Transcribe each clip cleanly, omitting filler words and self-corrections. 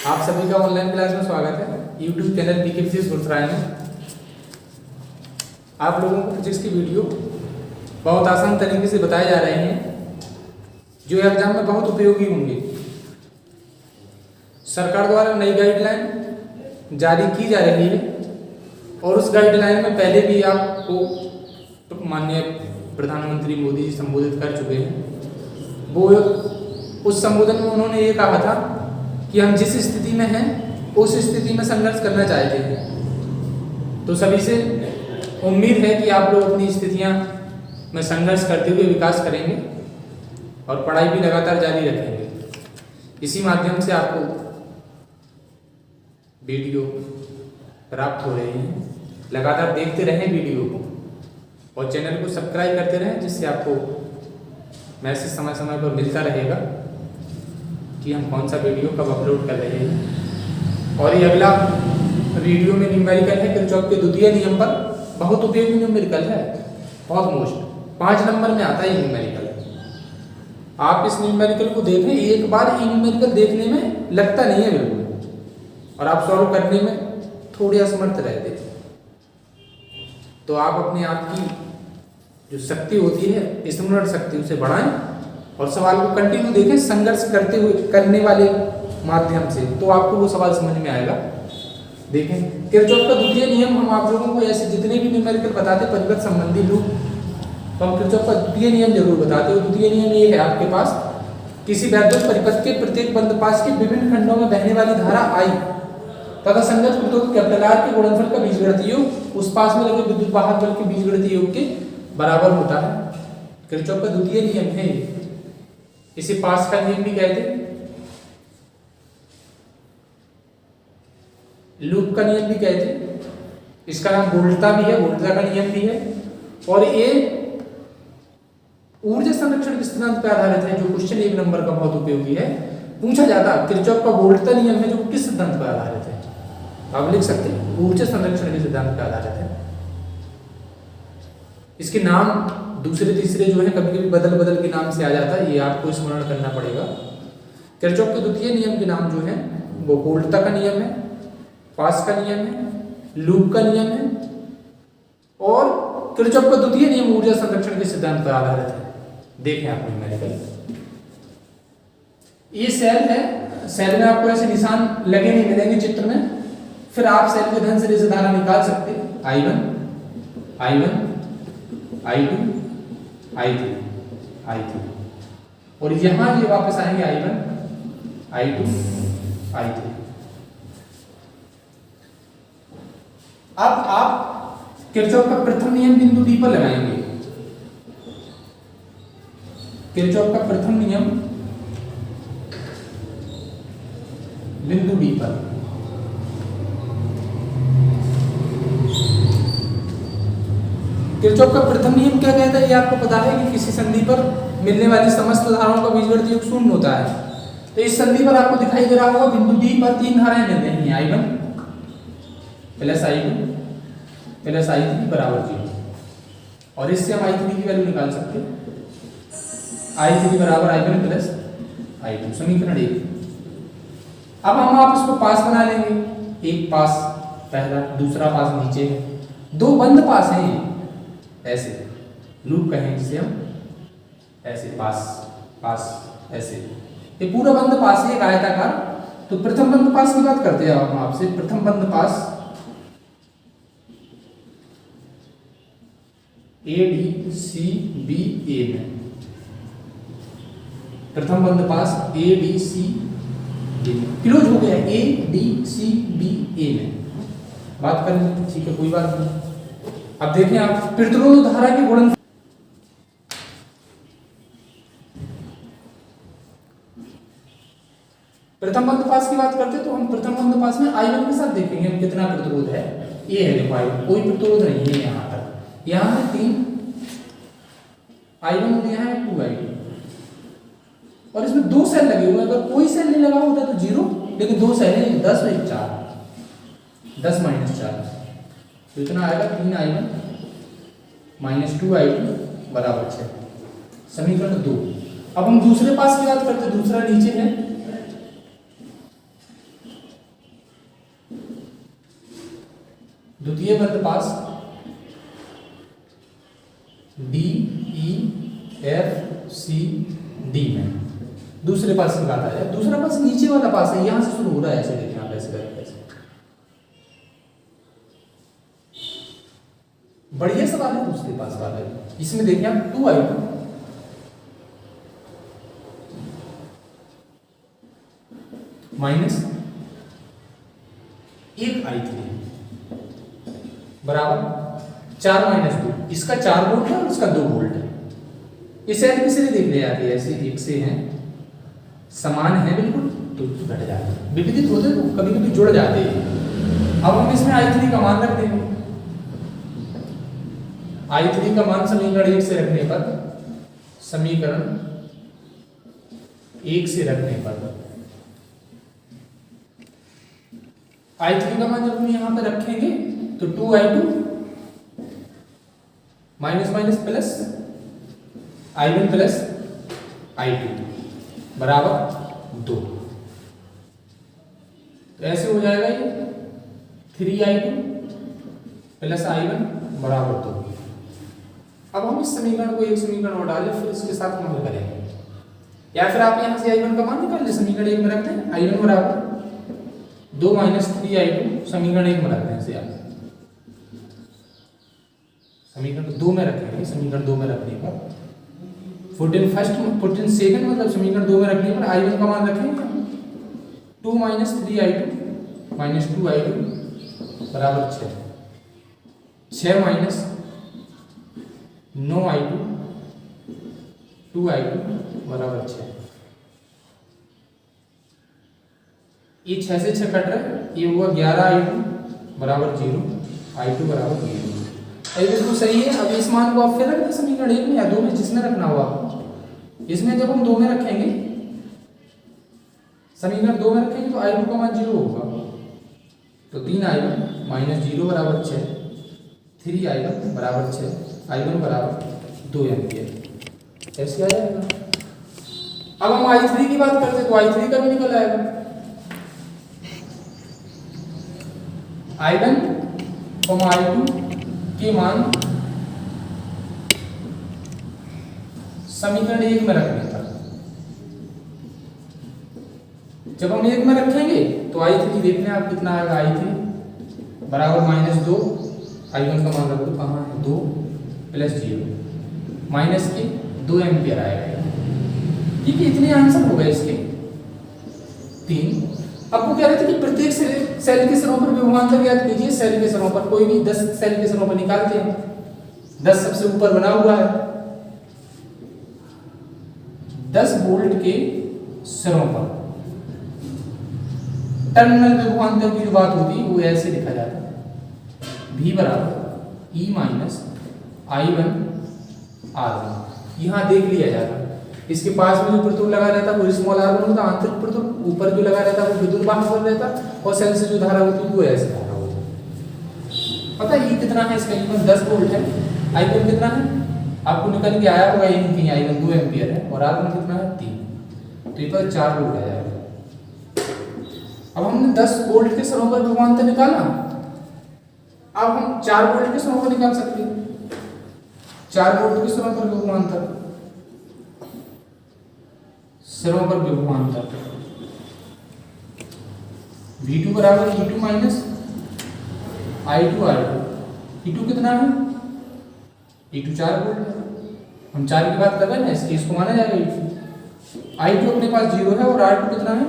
आप सभी का ऑनलाइन क्लास में स्वागत है। YouTube channel PK physics Gursarai में आप लोगों को फिजिक्स की वीडियो बहुत आसान तरीके से बताए जा रहे हैं जो एग्जाम में बहुत उपयोगी होंगे। सरकार द्वारा नई गाइडलाइन जारी की जा रही है और उस गाइडलाइन में पहले भी आपको माननीय प्रधानमंत्री मोदी जी संबोधित कर चुके हैं। वो उस संबोधन में उन्होंने ये कहा था कि हम जिस स्थिति में हैं उस स्थिति में संघर्ष करना चाहते हैं। तो सभी से उम्मीद है कि आप लोग अपनी स्थितियां में संघर्ष करते हुए विकास करेंगे और पढ़ाई भी लगातार जारी रखेंगे। इसी माध्यम से आपको वीडियो प्राप्त हो रही है। लगातार देखते रहें वीडियो को और चैनल को सब्सक्राइब करते रहें, जिससे आपको मैसेज समय समय पर मिलता रहेगा कि हम कौन सा वीडियो कब अपलोड कर रहे हैं। और ये अगला वीडियो में न्यूमेरिकल है किरचॉफ के द्वितीय नियम पर। बहुत उपयोगी न्यूमेरिकल है, बहुत मोस्ट 5 नंबर में आता है ये न्यूमेरिकल। आप इस न्यूमेरिकल को देखें, एक बार ये न्यूमेरिकल देखने में लगता नहीं है बिल्कुल, और आप सॉल्व करने में थोड़े असमर्थ रहते हैं। तो आप अपने आप की जो शक्ति होती है, स्मरण शक्ति, उसे बढ़ाएं और सवाल को कंटिन्यू देखें संघर्ष करते हुए करने वाले माध्यम से, तो आपको वो सवाल समझ में आएगा। देखें किरचॉफ का द्वितीय नियम हम आप लोगों को ऐसे जितने भी न्यूमेरिकल बताते परिपथ संबंधी लूप, तो हम किरचॉफ का द्वितीय नियम जरूर बताते हो। द्वितीय नियम ये है आपके पास, किसी वैद्युत परिपथ के प्रत्येक बंद पास के विभिन्न खंडों में बहने वाली धारा आई तथा संगत प्रतिरोध कैपिटल R के गुणनफल का बीजगणितीय योग उस पास में लगे विद्युत वाहक बल के बीजगणितीय योग के बराबर होता है। किरचॉफ का द्वितीय नियम है, इसे पास का नियम भी कहते हैं, लूप का नियम भी कहते हैं। इसका नाम वोल्टा भी है, वोल्टा का नियम भी है। और ये ऊर्जा संरक्षण के सिद्धांत पर आधारित है, जो क्वेश्चन 1 नंबर का बहुत उपयोगी है, पूछा जाता है। किरचॉफ का वोल्टा नियम है जो किस सिद्धांत पर आधारित है, आप लिख सकते हैं ऊर्जा संरक्षण के सिद्धांत पर आधारित है। इसके नाम दूसरे तीसरे जो है कभी कभी बदल बदल के नाम से आ जाता है, ये आपको स्मरण करना पड़ेगा। किरचॉफ के द्वितीय नियम के नाम जो है वो वोल्टा का नियम है, पास का नियम है, लूप का नियम है, और किरचॉफ का द्वितीय नियम ऊर्जा संरक्षण के सिद्धांत पर आधारित है। देखें आप न्यूमेरिकल, ये सेल है, सेल में आपको ऐसे निशान लगे नहीं मिलेंगे चित्र में, फिर आप सेल के धन से धारा निकाल सकते हैं। I1 I1 I2 I3 I3, और यहां ये वापस आएंगे I1 I2 I3। अब आप किरचॉफ का प्रथम नियम बिंदु D पर लगाएंगे। किरचॉफ का प्रथम नियम बिंदु D पर, किरचॉफ का प्रथम नियम क्या कहता है, ये आपको पता है कि किसी संधि पर मिलने वाली समस्त धाराओं का बीजगणितीय योग 0 होता है। तो इस संधि पर आपको दिखाई दे रहा होगा बिंदु D पर 3 धाराएं मिल रही हैं, I1 plus I2 plus I3 बराबर 0, और इससे हम I3 की वैल्यू निकाल सकते हैं। I3 बराबर I1 प्लस I2, समीकरण 1। अब हम आप इसको पास बना लेंगे, एक पास पहला, दूसरा पास नीचे है, 2 बंद पास हैं ये, ऐसे लूप कहें जिसे हम, ऐसे पास पास ऐसे, ये पूरा बंद पास है एक आयताकार। तो प्रथम बंद पास की बात करते हैं हम आपसे। प्रथम बंद पास ADCBA में, प्रथम बंद पास ADCBA में क्लोज हो गया, ADCBA में बात करें, ठीक है कोई बात नहीं। अब देखें आप प्रतिरोध धारा के गुणन, प्रथम बंद पास की बात करते हैं तो हम प्रथम बंद पास में I1 के साथ देखेंगे हम कितना प्रतिरोध है। ये है देखो I1, कोई प्रतिरोध नहीं है यहां तक, यहां है 3 I1 और यहां है 2 I2, और इसमें 2 सेल लगे हुए हैं। अगर कोई सेल नहीं लगा होता तो 0, लेकिन 2 सेल है, 10 और 4, 10 - 4, तो इतना आएगा 3 I1 - 2 I2 बराबर 6, समीकरण 2। अब हम दूसरे पास की बात करते हैं, दूसरा नीचे है द्वितीय वृत्त पास D E F C D में दूसरे पास की बात आ जाए। दूसरा पास नीचे वाला पास है, यहां से शुरू हो रहा है, ऐसे देखिए आप ऐसे करके ऐसे। बढ़िया सवाल है दूसरे पास वाला। इसमें देखिए आप 2i2 माइनस 1i3 बराबर 4 माइनस 2। इसका 4 वोल्ट है और इसका 2 वोल्ट है। इसे किसी ने देख लिया जाती है, ऐसे एक से हैं, समान है बिल्कुल, तो घट जाते हैं, विपरीत होते तो कभी कभी जुड़ जाते हैं। अब हम इसमें i3 का मान रख देंगे। i3 का मान समीकरण 1 से रखने पर, समीकरण 1 से रखने पर i3 का मान जब हम यहां पर रखेंगे तो 2i2 minus minus plus i1 plus i2 बराबर 2। तो ऐसे हो जाएगा ये 3i2 प्लस i1 बराबर 2। अब हम इस समीकरण को एक समीकरण और डालें, फिर इसके साथ हम हल करेंगे। या फिर आप यहां से i1 का मान निकाल लें, समीकरण 1 में रखते हैं i1 बराबर 2 माइनस 3i2, समीकरण 1 में रखते हैं इसे। आप समीकरण 2 में रखेंगे, समीकरण 2 में रखने पर 14 सेकंड मतलब समीकरण 2 में रखने पर i1 का मान रखेंगे 2 माइनस 3i2 माइनस 2i2 बराबर 6। 6 माइनस 9i2 2i2 बराबर 6। ये 6 से 6 कट रहा है, ये हुआ 11i2 बराबर 0, i2 बराबर 0। ये बिल्कुल सही है। अब इस मान को आप फिर रख दें समीकरण 1 में या 2 में, जिसमें रखना हुआ। इसमें जब हम 2 में रखेंगे, समीकरण 2 में रखेंगे तो i2 का मान 0 होगा, तो 3i1 माइनस 0 बराबर 6, 3i1 बराबर 6, i1 बराबर 2 एम्पियर, ऐसे आ जाएगा। अब हम i3 की बात करते तो i3 का भी निकल आएगा। i1 और i2 के मान समीकरण 1 में रखने पर, जब हम 1 में रखेंगे तो i3 देखने आप कितना आएगा, i3 बराबर माइनस 2, i1 का मान रख दो कहाँ है 2 प्लस 0 माइनस के 2 एम्पियर आएगा। ठीक है, इतने आंसर हो गए इसके 3। अब वो कह रहे थे कि प्रत्येक सेल के सिरों पर विभवांतर ज्ञात कीजिए। सेल के सिरों पर कोई भी 10 सेल के सिरों पर निकालते हैं, 10 सबसे ऊपर बना हुआ है, 10 वोल्ट के सिरों पर टर्मिनल विभवांतर की जो बात होती है वो ऐसे लिखा जाता है, V बराबर E माइनस I1 R1। यहाँ देख लिया जाता है, इसके पास में जो प्रतिरोध लगा रहता है वो स्मॉल r1 होता, आंतरिक प्रतिरोध ऊपर जो लगा रहता है वो विद्युत वाहक रहता, और सेल से जो धारा होती है वो ऐसे धारा होती है। पता है ये कितना है इसका, E1 10 वोल्ट है, I1 कितना है आपको निकल के आया होगा, यही कहीं I1 2 एम्पियर है, और R1 कितना है 3, तो ये पर 4 वोल्ट आ जाएगा। अब हमने 10 वोल्ट के सिरों पर विभवांतर निकाला, अब हम 4 वोल्ट के सिरों पर निकाल सकते हैं। 4 वोल्ट के सिरों पर विभवांतर, सिरों पर विभवांतर V2 बराबर E2 minus I2 R2। E2 कितना है, E2 4 वोल्ट है, हम 4 की बात कर रहे हैं ना, इसकी इसको माना जाएगा E2। I2 अपने पास 0 है, और R2 कितना है,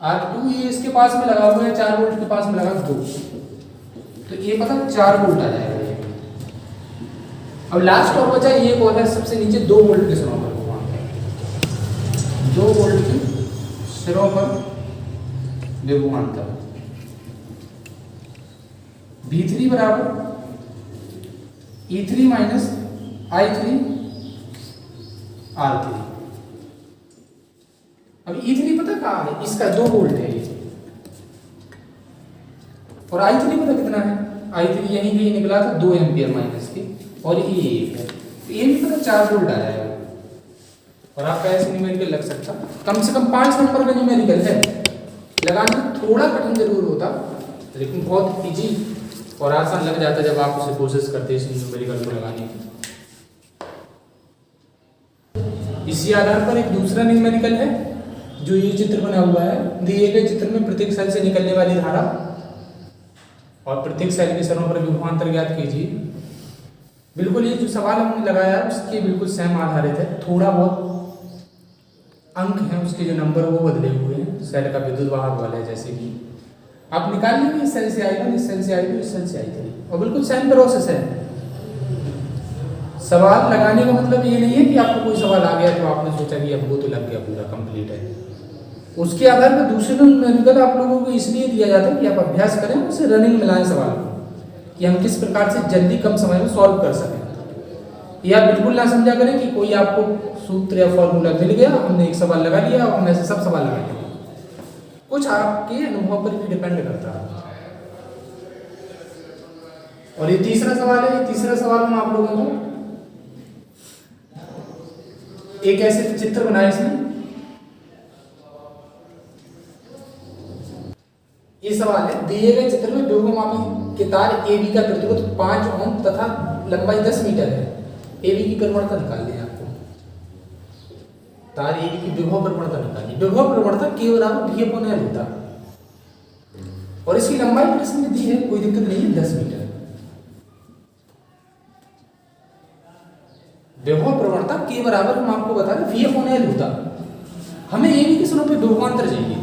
R2 ये इसके पास में लगा हुआ है, 4 वोल्ट के पास में लगा 2, तो ये पता 4 वोल्ट आ जाएगा ये। अब लास्ट और बचा ये कौन है, सबसे नीचे 2 वोल्ट के सिरों पर, 2 वोल्ट के सिरों पर विभवांतर V3 बराबर E3 माइनस I3 R3। अब E3 पता कहाँ है, इसका 2 वोल्ट है ये, और I3 पता कितना है, I3 यहीं कहीं निकला था 2 एम्पियर माइनस के, और ये 1 है, तो ये भी पता 4 वोल्ट आ जाएगा। और आपका ऐसे न्यूमेरिकल लग सकता, कम से कम 5 नंबर का न्यूमेरिकल है, लगाना थोड़ा कठिन जरूर होता, लेकिन बहुत इजी और आसान लग जाता है जब आप उसे कोशिश करते हैं इस न्यूमेरिकल को लगाने की। इसी आधार पर एक दूसरा न्यूमेरिकल है जो ये चित्र बना हुआ है। दिए गए चित्र में प्रत्येक सेल से निकलने वाली धारा और प्रत्येक सेल के सरों पर विभवांतर ज्ञात कीजिए। बिल्कुल ये जो सवाल हमने लगाया है उसके बिल्कुल सेम आधारित है, थोड़ा बहुत अंक हैं उसके जो नंबर वो बदले हुए हैं सेल का विद्युत वाहक वाले, जैसे कि आप निकाल लेंगे इस सेल से I1, इस सेल से I2, इस सेल से I3 और बिल्कुल सेम प्रोसेस है। सवाल लगाने का मतलब ये नहीं है कि आपको कोई सवाल आ गया तो आपने सोचा कि अब वो तो लग गया पूरा कंप्लीट है। उसके आधार पर दूसरे न्यूमेरिकल आप लोगों को इसलिए दिया जाता है कि आप अभ्यास करें, उसे रनिंग मिलाएं सवाल को कि हम किस प्रकार से जल्दी कम समय में सॉल्व कर सकें। या बिल्कुल ना समझा करें कि कोई आपको सूत्र या फॉर्मूला मिल गया, हमने एक सवाल लगा लिया और हमने से सब सवाल लगा लिया। कुछ आपके अनुभव पर भी डिपेंड करता है। और ये तीसरा सवाल है। ये तीसरा सवाल हम आप लोगों को एक ऐसे चित्र बनाए इसमें। ये सवाल है, दिए गए चित्र में विभवमापी के तार AB का प्रतिरोध 5 ओम तथा लंबाई 10 मीटर है। AB की प्रवणता निकालनी है आपको। तार AB की विभव प्रवणता निकालनी। विभव प्रवणता K बराबर V/L होता है और इसकी लंबाई प्रश्न में दी है, कोई दिक्कत नहीं है, 10 मीटर। विभव प्रवणता K बराबर हम आपको बता रहे V/L होता। हमें AB के सरों पे विभवांतर चाहिए,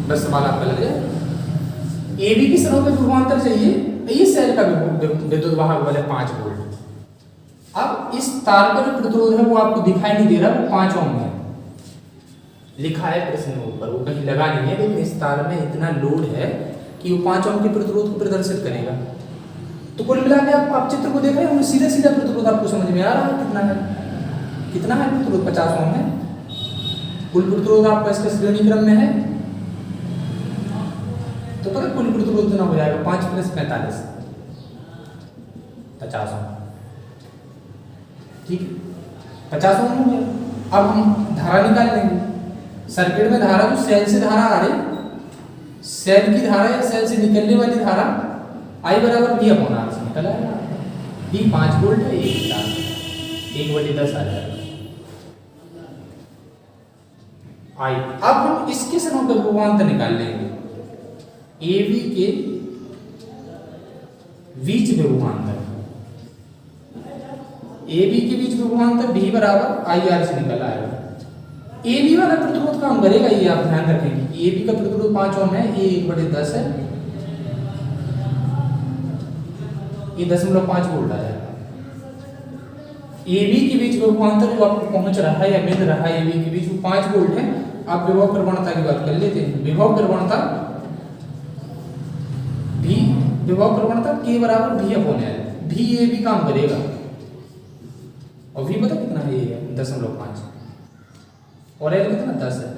बस सवाल आपका लग जाए। AB के सरों पे विभवांतर चाहिए, ये सेल का विद्युत वाहक वाले 5 वोल्ट। अब इस तार का जो प्रतिरोध है वो आपको दिखाई नहीं दे रहा, वो 5 ओम है लिखा है प्रश्न में ऊपर, वो कहीं लगा नहीं है, लेकिन इस तार में इतना लोड है कि वो 5 ओम के प्रतिरोध को प्रदर्शित करेगा। तो कुल मिला के आप चित्र को देख रहे हैं, सीधा सीधा प्रतिरोध आपको समझ में आ रहा है कितना है। कितना है प्रतिरोध? 50 ओम है। कुल प्रतिरोध आपका इसका श्रेणी क्रम में है तो पता कुल प्रतिरोध कितना हो जाएगा? 5 + 45 50 ओम। ठीक है, 50 ओम हो गया। अब हम धारा निकाल लेंगे। सर्किट में धारा जो सेल से धारा आ रही, सेल की धारा या सेल से निकलने वाली धारा I बराबर V/R से निकल आएगा। V 5 वोल्ट है, 1/10 आ जाएगा I। अब हम इसके सरों पर विभवांतर निकाल लेंगे। AB के बीच विभवांतर, AB के बीच विभवांतर V बराबर IR से निकल आएगा। AB वाला प्रतिरोध काम करेगा, ये आप ध्यान रखेंगे। AB का प्रतिरोध 5 ओम है, ये 1/10 है, ये 0.5 वोल्ट आएगा। AB के बीच विभवांतर जो आपको पहुंच रहा है या मिल रहा है AB के बीच वो 5 वोल्ट है। आप विभव प्रवणता की बात कर लेते हैं। विभव प्रवणता K बराबर V/L। V AB काम करेगा और V पता कितना है? ये 0.5 और L कितना? 10 है।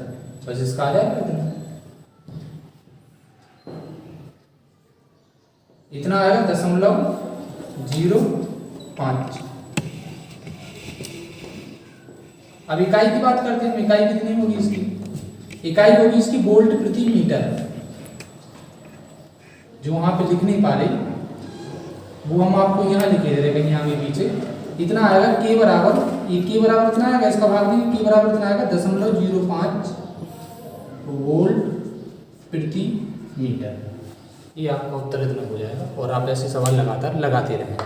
बस इसका आ जाएगा इतना आएगा 0.05। अब इकाई की बात करते हैं। इकाई कितनी होगी इसकी? इकाई होगी इसकी वोल्ट प्रति मीटर। जो वहां पे लिख नहीं पा रही वो हम आपको यहाँ लिखे दे रहे, कहीं आगे पीछे। इतना आएगा K बराबर, ये K बराबर इतना आएगा, इसका भाग देंगे, K बराबर इतना आएगा 0.05 वोल्ट प्रति मीटर। ये आपका उत्तर इतना हो जाएगा और आप ऐसे सवाल लगातार लगाते रहें।